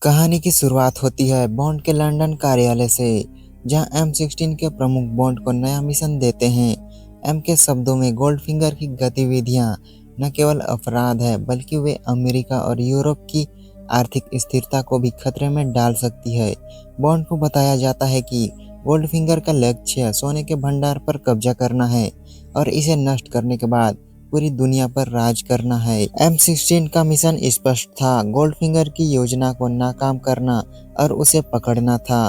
कहानी की शुरुआत होती है बॉन्ड के लंदन कार्यालय से, जहां M16 के प्रमुख बॉन्ड को नया मिशन देते हैं। एम के शब्दों में गोल्डफिंगर की गतिविधियां न केवल अपराध है, बल्कि वे अमेरिका और यूरोप की आर्थिक स्थिरता को भी खतरे में डाल सकती है। बॉन्ड को बताया जाता है कि गोल्डफिंगर का लक्ष्य सोने के भंडार पर कब्जा करना है और इसे नष्ट करने के बाद पूरी दुनिया पर राज करना है। M16 का मिशन स्पष्ट था, गोल्डफिंगर की योजना को नाकाम करना और उसे पकड़ना था।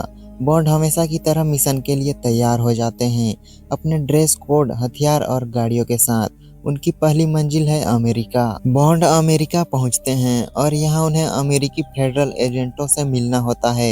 बॉन्ड हमेशा की तरह मिशन के लिए तैयार हो जाते हैं, अपने ड्रेस कोड, हथियार और गाड़ियों के साथ। उनकी पहली मंजिल है अमेरिका। बॉन्ड अमेरिका पहुंचते हैं और यहाँ उन्हें अमेरिकी फेडरल एजेंटों से मिलना होता है।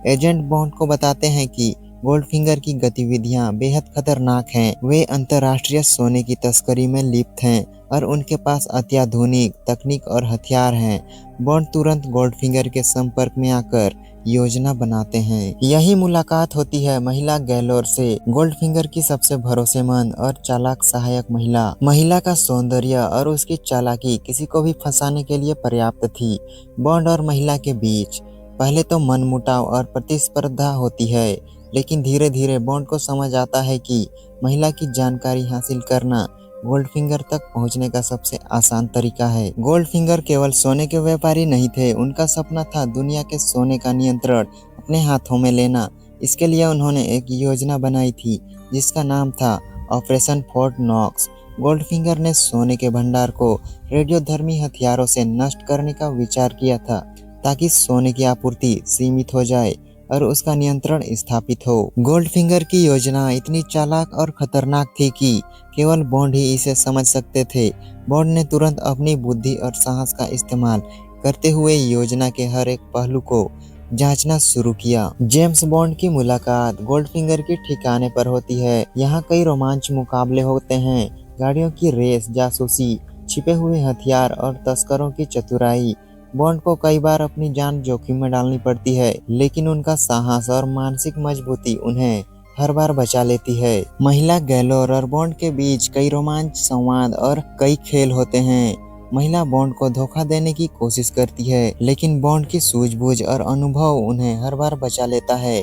एजेंट बॉन्ड को बताते हैं कि गोल्डफिंगर की गतिविधियां बेहद खतरनाक हैं। वे अंतर्राष्ट्रीय सोने की तस्करी में लिप्त हैं और उनके पास अत्याधुनिक तकनीक और हथियार हैं। बॉन्ड तुरंत गोल्डफिंगर के संपर्क में आकर योजना बनाते हैं। यही मुलाकात होती है महिला गैलोर से, गोल्डफिंगर की सबसे भरोसेमंद और चालाक सहायक महिला। महिला का सौंदर्य और उसकी चालाकी किसी को भी फंसाने के लिए पर्याप्त थी। बॉन्ड और महिला के बीच पहले तो मनमुटाव और प्रतिस्पर्धा होती है, लेकिन धीरे धीरे बॉन्ड को समझ आता है कि महिला की जानकारी हासिल करना गोल्डफिंगर तक पहुंचने का सबसे आसान तरीका है। गोल्डफिंगर केवल सोने के व्यापारी नहीं थे, उनका सपना था दुनिया के सोने का नियंत्रण अपने हाथों में लेना। इसके लिए उन्होंने एक योजना बनाई थी जिसका नाम था ऑपरेशन फोर्ट नॉक्स। गोल्डफिंगर ने सोने के भंडार को रेडियोधर्मी हथियारों से नष्ट करने का विचार किया था, ताकि सोने की आपूर्ति सीमित हो जाए और उसका नियंत्रण स्थापित हो। गोल्डफिंगर की योजना इतनी चालाक और खतरनाक थी कि केवल बॉन्ड ही इसे समझ सकते थे। बॉन्ड ने तुरंत अपनी बुद्धि और साहस का इस्तेमाल करते हुए योजना के हर एक पहलू को जांचना शुरू किया। जेम्स बॉन्ड की मुलाकात गोल्डफिंगर के ठिकाने पर होती है। यहाँ कई रोमांच मुकाबले होते हैं, गाड़ियों की रेस, जासूसी, छिपे हुए हथियार और तस्करों की चतुराई। बॉन्ड को कई बार अपनी जान जोखिम में डालनी पड़ती है, लेकिन उनका साहस और मानसिक मजबूती उन्हें हर बार बचा लेती है। महिला गैलोर और बॉन्ड के बीच कई रोमांच, संवाद और कई खेल होते हैं। महिला बॉन्ड को धोखा देने की कोशिश करती है, लेकिन बॉन्ड की सूझबूझ और अनुभव उन्हें हर बार बचा लेता है।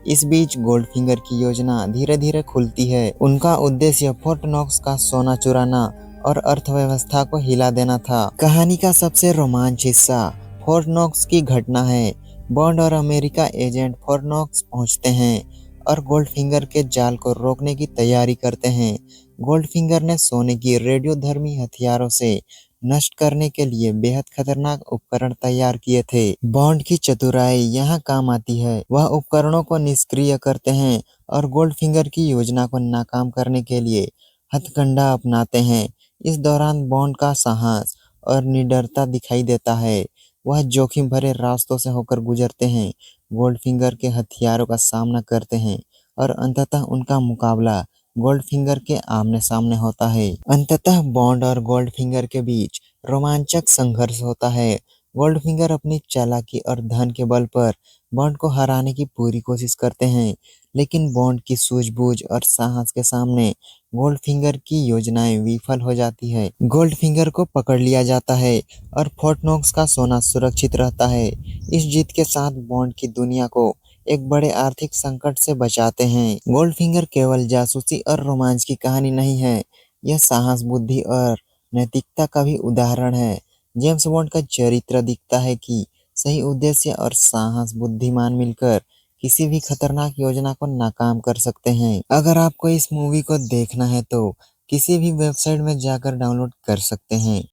इस बीच गोल्डफिंगर की योजना धीरे धीरे खुलती है। उनका उद्देश्य फोर्ट नॉक्स का सोना चुराना और अर्थव्यवस्था को हिला देना था। कहानी का सबसे रोमांच हिस्सा फोर्ट नॉक्स की घटना है। बॉन्ड और अमेरिका एजेंट फोर्ट नॉक्स पहुंचते हैं और गोल्डफिंगर के जाल को रोकने की तैयारी करते हैं। गोल्डफिंगर ने सोने की रेडियोधर्मी हथियारों से नष्ट करने के लिए बेहद खतरनाक उपकरण तैयार किए थे। बॉन्ड की चतुराई यहाँ काम आती है। वह उपकरणों को निष्क्रिय करते हैं और गोल्डफिंगर की योजना को नाकाम करने के लिए हथकंडा अपनाते हैं। इस दौरान बॉन्ड का साहस और निडरता दिखाई देता है। वह जोखिम भरे रास्तों से होकर गुजरते हैं, गोल्डफिंगर के हथियारों का सामना करते हैं और अंततः उनका मुकाबला गोल्डफिंगर के आमने सामने होता है। अंततः बॉन्ड और गोल्डफिंगर के बीच रोमांचक संघर्ष होता है। गोल्डफिंगर अपनी चालाकी और धन के बल पर बॉन्ड को हराने की पूरी कोशिश करते हैं, लेकिन बॉन्ड की सूझबूझ और साहस के सामने गोल्डफिंगर की योजनाएं विफल हो जाती है। गोल्डफिंगर को पकड़ लिया जाता है और फोर्ट नॉक्स का सोना सुरक्षित रहता है। इस जीत के साथ बॉन्ड की दुनिया को एक बड़े आर्थिक संकट से बचाते हैं। गोल्डफिंगर केवल जासूसी और रोमांच की कहानी नहीं है, यह साहस, बुद्धि और नैतिकता का भी उदाहरण है। जेम्स बॉन्ड का चरित्र दिखता है कि सही उद्देश्य और साहस, बुद्धिमान मिलकर किसी भी खतरनाक योजना को नाकाम कर सकते हैं। अगर आपको इस मूवी को देखना है तो किसी भी वेबसाइट में जाकर डाउनलोड कर सकते हैं।